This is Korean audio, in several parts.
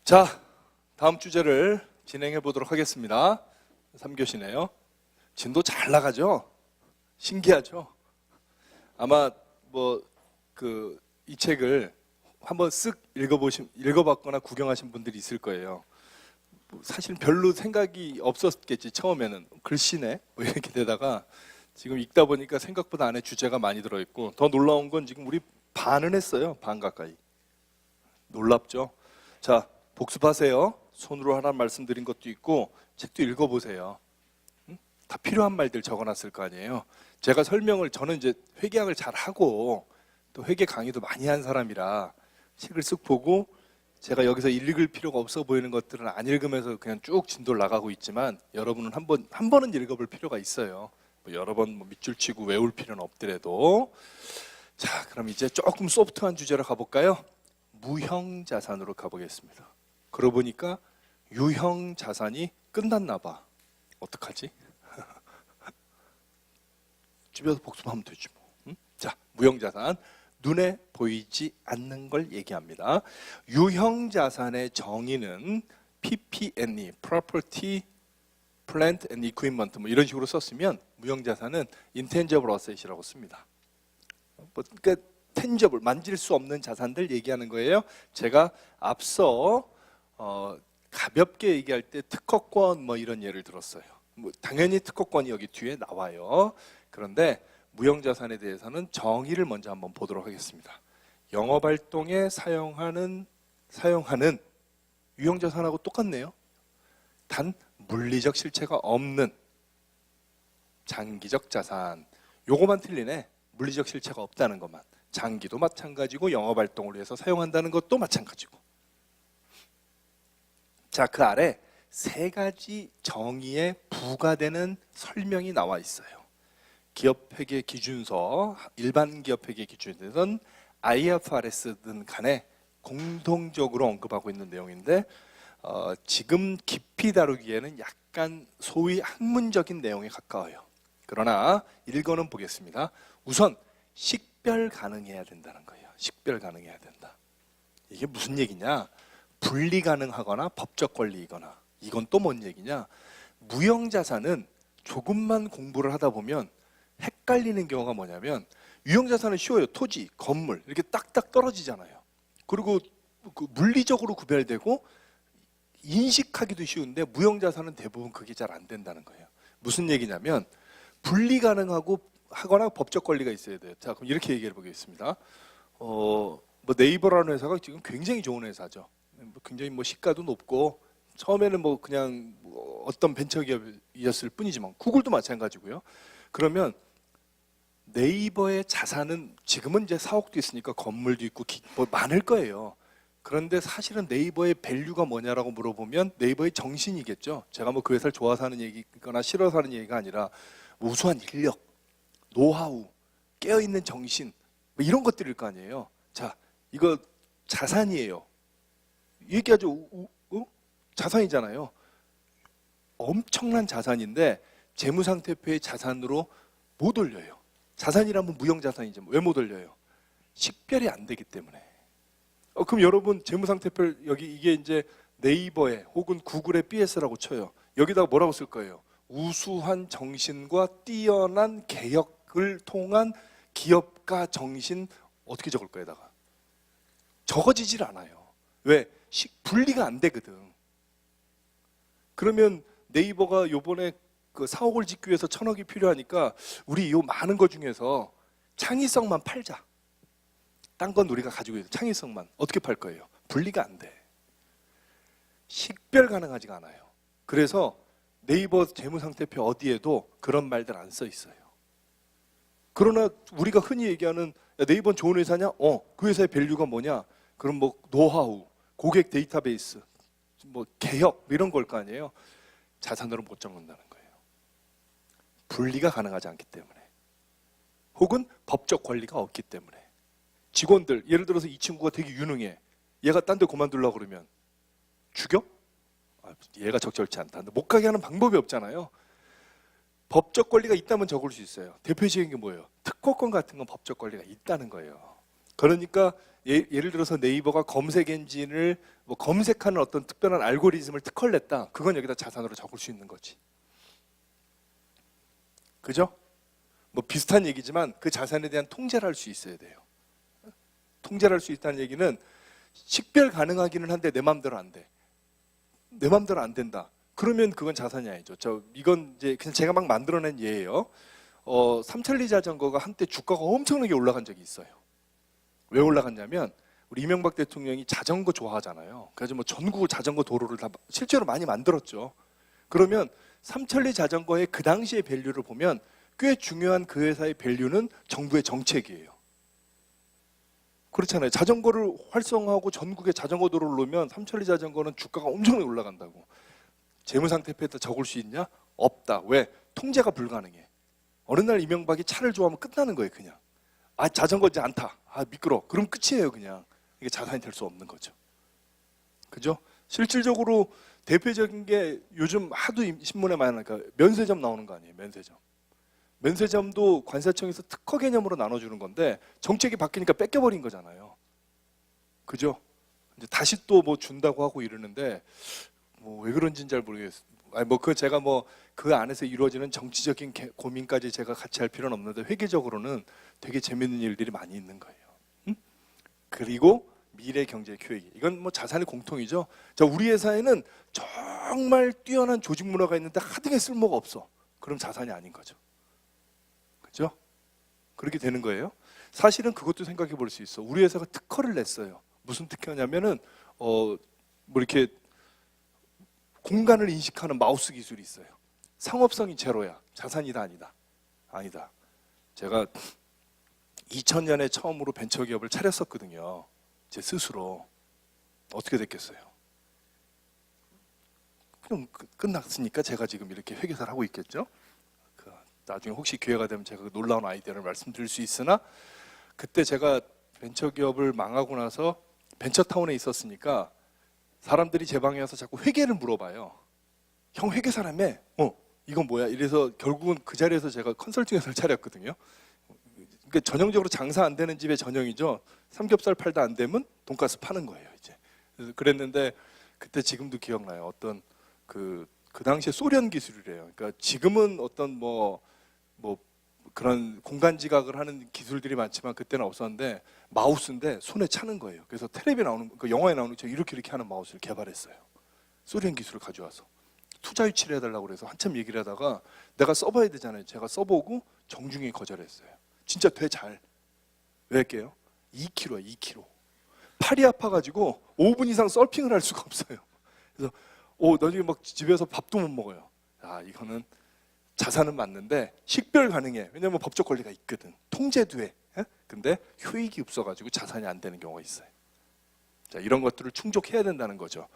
자, 다음 주제를 진행해 보도록 하겠습니다. 3교시네요. 진도 잘 나가죠? 신기하죠? 아마 이 책을 한번 쓱 읽어봤거나 구경하신 분들이 있을 거예요. 사실 별로 생각이 없었겠지, 처음에는. 글씨네? 뭐 이렇게 되다가 지금 읽다 보니까 생각보다 안에 주제가 많이 들어있고, 더 놀라운 건 지금 우리 반은 했어요. 반 가까이. 놀랍죠? 자, 복습하세요. 손으로 하나 말씀드린 것도 있고 책도 읽어보세요. 다 필요한 말들 적어놨을 거 아니에요. 제가 저는 이제 회계학을 잘 하고 또 회계 강의도 많이 한 사람이라 책을 쓱 보고 제가 여기서 읽을 필요가 없어 보이는 것들은 안 읽으면서 그냥 쭉 진도를 나가고 있지만, 여러분은 한 번은 읽어볼 필요가 있어요. 여러 번 밑줄 치고 외울 필요는 없더라도. 자, 그럼 이제 조금 소프트한 주제로 가볼까요? 무형자산으로 가보겠습니다. 그러고 보니까 유형자산이 끝났나 봐. 어떡하지? 집에서 복습하면 되지 뭐. 응? 자, 무형자산. 눈에 보이지 않는 걸 얘기합니다. 유형자산의 정의는 PPNE, Property, Plant and Equipment 뭐 이런 식으로 썼으면, 무형자산은 Intangible Asset이라고 씁니다. 그러니까 텐저블, 만질 수 없는 자산들 얘기하는 거예요. 제가 앞서 가볍게 얘기할 때 특허권 뭐 이런 예를 들었어요. 당연히 특허권이 여기 뒤에 나와요. 그런데 무형자산에 대해서는 정의를 먼저 한번 보도록 하겠습니다. 영업활동에 사용하는 유형자산하고 똑같네요. 단 물리적 실체가 없는 장기적 자산. 요거만 틀리네. 물리적 실체가 없다는 것만. 장기도 마찬가지고 영업활동을 위해서 사용한다는 것도 마찬가지고. 자, 그 아래 세 가지 정의에 부과되는 설명이 나와 있어요. 기업회계 기준서, 일반 기업회계 기준에선 IFRS든 간에 공통적으로 언급하고 있는 내용인데, 지금 깊이 다루기에는 약간 소위 학문적인 내용에 가까워요. 그러나 일거는 보겠습니다. 우선 식별 가능해야 된다는 거예요. 식별 가능해야 된다. 이게 무슨 얘기냐? 분리 가능하거나 법적 권리이거나. 이건 또 뭔 얘기냐? 무형자산은 조금만 공부를 하다 보면 헷갈리는 경우가 뭐냐면, 유형자산은 쉬워요. 토지, 건물 이렇게 딱딱 떨어지잖아요. 그리고 물리적으로 구별되고 인식하기도 쉬운데, 무형자산은 대부분 그게 잘 안 된다는 거예요. 무슨 얘기냐면, 분리 가능하고 하거나 법적 권리가 있어야 돼요. 자, 그럼 이렇게 얘기해 보겠습니다. 네이버라는 회사가 지금 굉장히 좋은 회사죠. 굉장히 시가도 높고, 처음에는 그냥 어떤 벤처기업이었을 뿐이지만, 구글도 마찬가지고요. 그러면 네이버의 자산은 지금은 이제 사옥도 있으니까 건물도 있고 많을 거예요. 그런데 사실은 네이버의 밸류가 뭐냐라고 물어보면 네이버의 정신이겠죠. 제가 그 회사를 좋아서 하는 얘기거나 싫어서 하는 얘기가 아니라, 우수한 인력, 노하우, 깨어있는 정신, 이런 것들일 거 아니에요. 자, 이거 자산이에요. 얘기하죠. 자산이잖아요. 엄청난 자산인데 재무상태표의 자산으로 못 올려요. 자산이라면 무형자산이죠. 왜 못 올려요? 식별이 안 되기 때문에. 그럼 여러분 재무상태표 이게 이제 네이버에 혹은 구글의 BS라고 쳐요. 여기다가 뭐라고 쓸 거예요? 우수한 정신과 뛰어난 개혁을 통한 기업가 정신. 어떻게 적을 거에다가? 적어지질 않아요. 왜? 분리가 안 되거든. 그러면 네이버가 요번에 4억을 짓기 위해서 1,000억이 필요하니까 우리 요 많은 것 중에서 창의성만 팔자. 딴 건 우리가 가지고 있어. 창의성만. 어떻게 팔 거예요? 분리가 안 돼. 식별 가능하지가 않아요. 그래서 네이버 재무상태표 어디에도 그런 말들 안 써 있어요. 그러나 우리가 흔히 얘기하는, 네이버는 좋은 회사냐? 그 회사의 밸류가 뭐냐? 그럼 노하우, 고객 데이터베이스, 개혁 이런 걸 거 아니에요. 자산으로 못 적는다는 거예요. 분리가 가능하지 않기 때문에, 혹은 법적 권리가 없기 때문에. 직원들, 예를 들어서 이 친구가 되게 유능해. 얘가 딴 데 그만두려고 그러면 죽여? 얘가 적절치 않다. 못 가게 하는 방법이 없잖아요. 법적 권리가 있다면 적을 수 있어요. 대표적인 게 뭐예요? 특허권 같은 건 법적 권리가 있다는 거예요. 그러니까 예를 들어서 네이버가 검색 엔진을 뭐 검색하는 어떤 특별한 알고리즘을 특허를 냈다. 그건 여기다 자산으로 적을 수 있는 거지. 그죠? 뭐 비슷한 얘기지만 그 자산에 대한 통제를 할 수 있어야 돼요. 통제를 할 수 있다는 얘기는 식별 가능하기는 한데 내 맘대로 안 돼. 내 맘대로 안 된다. 그러면 그건 자산이 아니죠. 이건 이제 그냥 제가 막 만들어낸 예예요. 삼천리 자전거가 한때 주가가 엄청나게 올라간 적이 있어요. 왜 올라갔냐면 우리 이명박 대통령이 자전거 좋아하잖아요. 그래서 뭐 전국 자전거 도로를 다 실제로 많이 만들었죠. 그러면 삼천리 자전거의 그 당시의 밸류를 보면 꽤 중요한 그 회사의 밸류는 정부의 정책이에요. 그렇잖아요. 자전거를 활성화하고 전국에 자전거 도로를 놓으면 삼천리 자전거는 주가가 엄청나게 올라간다고. 재무상태표에다 적을 수 있냐? 없다. 왜? 통제가 불가능해. 어느 날 이명박이 차를 좋아하면 끝나는 거예요, 그냥. 아, 자전거 이제 안 타. 아, 미끄러. 그럼 끝이에요, 그냥. 이게 자산이 될 수 없는 거죠. 그죠? 실질적으로 대표적인 게 요즘 하도 신문에 많이 나니까 면세점 나오는 거 아니에요, 면세점. 면세점도 관세청에서 특허 개념으로 나눠주는 건데 정책이 바뀌니까 뺏겨버린 거잖아요. 그죠? 이제 다시 또 뭐 준다고 하고 이러는데 뭐 왜 그런지는 잘 모르겠어요. 아니 뭐 그 제가 뭐 그 안에서 이루어지는 정치적인 고민까지 제가 같이 할 필요는 없는데 회계적으로는 되게 재밌는 일들이 많이 있는 거예요. 응? 그리고 미래 경제 교육 이건 뭐 자산의 공통이죠. 자, 우리 회사에는 정말 뛰어난 조직 문화가 있는데 하등에 쓸모가 없어. 그럼 자산이 아닌 거죠. 그죠? 그렇게 되는 거예요. 사실은 그것도 생각해 볼 수 있어. 우리 회사가 특허를 냈어요. 무슨 특허냐면은 뭐 이렇게 공간을 인식하는 마우스 기술이 있어요. 상업성이 제로야. 자산이다 아니다. 아니다. 제가 2000년에 처음으로 벤처기업을 차렸었거든요. 제 스스로. 어떻게 됐겠어요? 그럼 끝났으니까 제가 지금 이렇게 회계사를 하고 있겠죠. 나중에 혹시 기회가 되면 제가 놀라운 아이디어를 말씀드릴 수 있으나 그때 제가 벤처기업을 망하고 나서 벤처타운에 있었으니까 사람들이 제 방에 와서 자꾸 회계를 물어봐요. 형 회계사라며? 이건 뭐야? 이래서 결국은 그 자리에서 제가 컨설팅 회사를 차렸거든요. 그러니까 전형적으로 장사 안 되는 집의 전형이죠. 삼겹살 팔다 안 되면 돈가스 파는 거예요. 이제 그랬는데 그때 지금도 기억나요. 어떤 그 당시에 소련 기술이래요. 그러니까 지금은 어떤 뭐 그런 공간 지각을 하는 기술들이 많지만 그때는 없었는데 마우스인데 손에 차는 거예요. 그래서 텔레비에 나오는 그 영화에 나오는 저 이렇게 하는 마우스를 개발했어요. 소련 기술을 가져와서 투자 유치를 해달라고 그래서 한참 얘기를 하다가 내가 써봐야 되잖아요. 제가 써보고 정중히 거절했어요. 진짜 돼 잘. 왜 할게요? 2kg야 2kg. 팔이 아파가지고 5분 이상 서핑을 할 수가 없어요. 그래서 나중에 막 집에서 밥도 못 먹어요. 아, 이거는 자산은 맞는데 식별 가능해. 왜냐면 법적 권리가 있거든. 통제도 해. 근데 효익이 없어가지고 자산이 안 되는 경우가 있어요. 자, 이런 것들을 충족해야 된다는 거죠.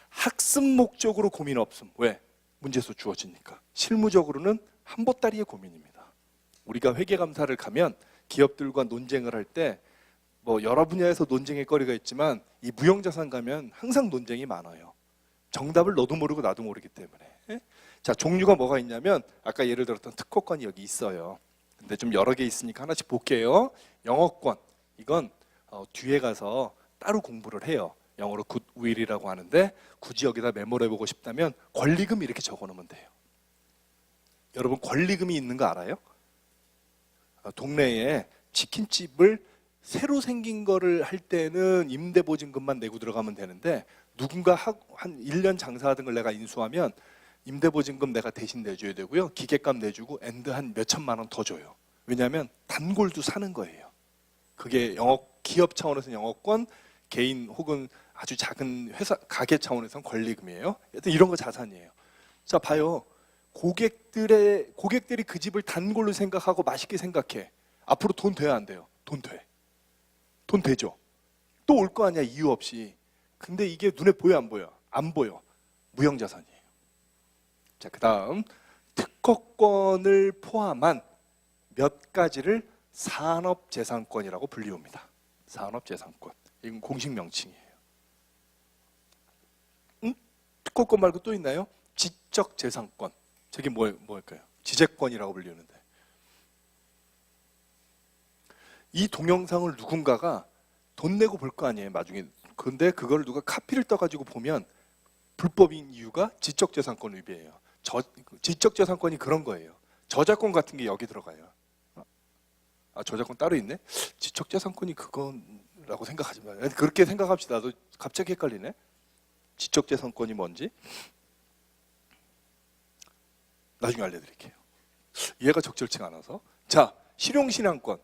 학습 목적으로 고민 없음. 왜? 문제에서 주어지니까. 실무적으로는 한 보따리의 고민입니다. 우리가 회계감사를 가면 기업들과 논쟁을 할 때 뭐 여러 분야에서 논쟁의 거리가 있지만 이 무형자산 가면 항상 논쟁이 많아요. 정답을 너도 모르고 나도 모르기 때문에. 자, 종류가 뭐가 있냐면 아까 예를 들었던 특허권이 여기 있어요. 근데 좀 여러 개 있으니까 하나씩 볼게요. 영어권. 이건 뒤에 가서 따로 공부를 해요. 영어로 굿윌이라고 하는데 굳이 여기다 메모를 해보고 싶다면 권리금 이렇게 적어놓으면 돼요. 여러분 권리금이 있는 거 알아요? 동네에 치킨집을 새로 생긴 거를 할 때는 임대보증금만 내고 들어가면 되는데 누군가 한 1년 장사하던 걸 내가 인수하면 임대보증금 내가 대신 내줘야 되고요. 기계값 내주고 엔드 한 몇천만 원 더 줘요. 왜냐하면 단골도 사는 거예요. 그게 기업 차원에서는 영어권, 개인 혹은 아주 작은 회사, 가게 차원에서는 권리금이에요. 하여튼 이런 거 자산이에요. 자, 봐요. 고객들이 그 집을 단골로 생각하고 맛있게 생각해. 앞으로 돈 돼야 안 돼요? 돈 돼. 돈 되죠. 또 올 거 아니야, 이유 없이. 근데 이게 눈에 보여 안 보여? 안 보여. 무형자산이에요. 자, 그 다음 특허권을 포함한 몇 가지를 산업재산권이라고 불리웁니다. 산업재산권. 이건 공식 명칭이에요. 특허권 말고 또 있나요? 지적재산권. 저게 뭐일까요? 지재권이라고 불리는데, 이 동영상을 누군가가 돈 내고 볼 거 아니에요, 나중에. 근데 그걸 누가 카피를 떠가지고 보면 불법인 이유가 지적재산권 위배예요. 지적재산권이 그런 거예요. 저작권 같은 게 여기 들어가요. 아, 저작권 따로 있네? 지적재산권이 그거라고 생각하지 마요. 그렇게 생각합시다. 나도 갑자기 헷갈리네. 지적재산권이 뭔지 나중에 알려드릴게요. 이해가 적절치 않아서. 자, 실용신앙권.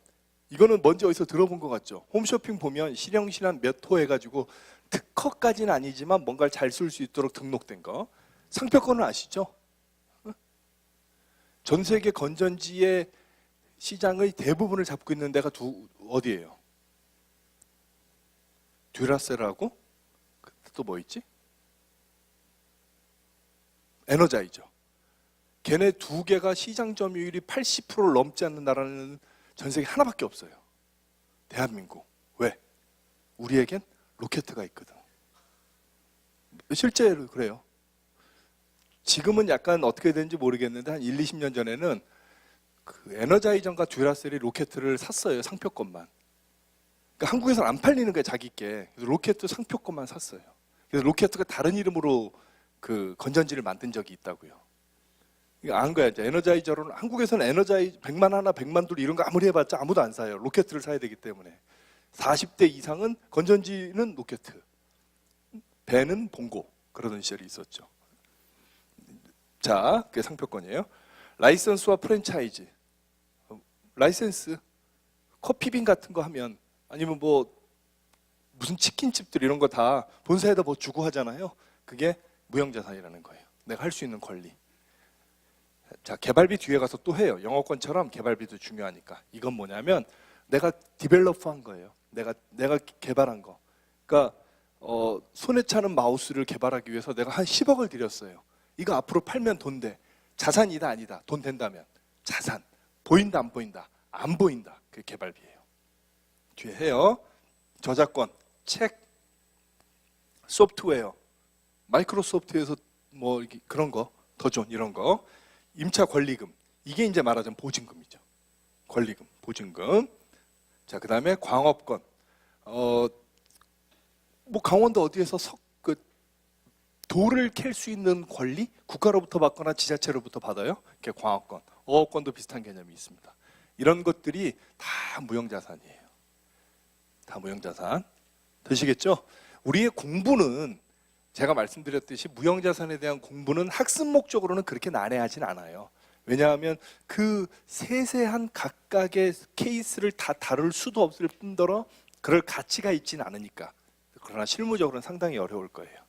이거는 뭔지 어디서 들어본 것 같죠? 홈쇼핑 보면 실용신앙 몇 호 해가지고 특허까지는 아니지만 뭔가를 잘 쓸 수 있도록 등록된 거. 상표권은 아시죠? 전 세계 건전지의 시장의 대부분을 잡고 있는 데가 어디예요? 듀라셀하고 또 뭐 있지? 에너자이저. 걔네 두 개가 시장 점유율이 80%를 넘지 않는 나라는 전 세계 하나밖에 없어요. 대한민국. 왜? 우리에겐 로켓가 있거든. 실제로 그래요. 지금은 약간 어떻게 되는지 모르겠는데 한 1, 20년 전에는 그 에너자이저과 듀라셀이 로켓을 샀어요. 상표권만. 그러니까 한국에서는 안 팔리는 거예요, 자기께. 그래서 로켓 상표권만 샀어요. 그래서 로켓가 다른 이름으로 그 건전지를 만든 적이 있다고요. 이거 안 거야. 이제 에너자이저로는 한국에서는 에너자이 100만 하나, 100만 둘 이런 거 아무리 해봤자 아무도 안 사요. 로켓을 사야 되기 때문에. 40대 이상은 건전지는 로켓, 배는 봉고 그러던 시절이 있었죠. 자, 그게 상표권이에요. 라이선스와 프랜차이즈. 라이센스, 커피빈 같은 거 하면 아니면 뭐 무슨 치킨집들 이런 거 다 본사에다 뭐 주고 하잖아요. 그게 무형자산이라는 거예요. 내가 할 수 있는 권리. 자, 개발비 뒤에 가서 또 해요. 영어권처럼 개발비도 중요하니까. 이건 뭐냐면 내가 디벨로퍼한 거예요. 내가 개발한 거. 그러니까 손에 차는 마우스를 개발하기 위해서 내가 한 10억을 들였어요. 이거 앞으로 팔면 돈 돼. 자산이다 아니다. 돈 된다면 자산. 보인다 안 보인다. 안 보인다. 그게 개발비예요. 뒤에 해요. 저작권, 책, 소프트웨어, 마이크로소프트에서 뭐 이렇게 그런 거, 더존 이런 거. 임차 권리금. 이게 이제 말하자면 보증금이죠. 권리금, 보증금. 자, 그다음에 광업권. 뭐 강원도 어디에서 돌을 캘 수 있는 권리 국가로부터 받거나 지자체로부터 받아요. 그게 광업권. 어업권도 비슷한 개념이 있습니다. 이런 것들이 다 무형자산이에요. 다 무형자산. 되시겠죠? 우리의 공부는 제가 말씀드렸듯이 무형자산에 대한 공부는 학습 목적으로는 그렇게 난해하진 않아요. 왜냐하면 그 세세한 각각의 케이스를 다 다룰 수도 없을 뿐더러 그럴 가치가 있지는 않으니까. 그러나 실무적으로는 상당히 어려울 거예요.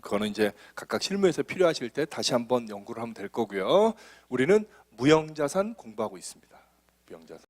그거는 이제 각각 실무에서 필요하실 때 다시 한번 연구를 하면 될 거고요. 우리는 무형자산 공부하고 있습니다. 무형자산.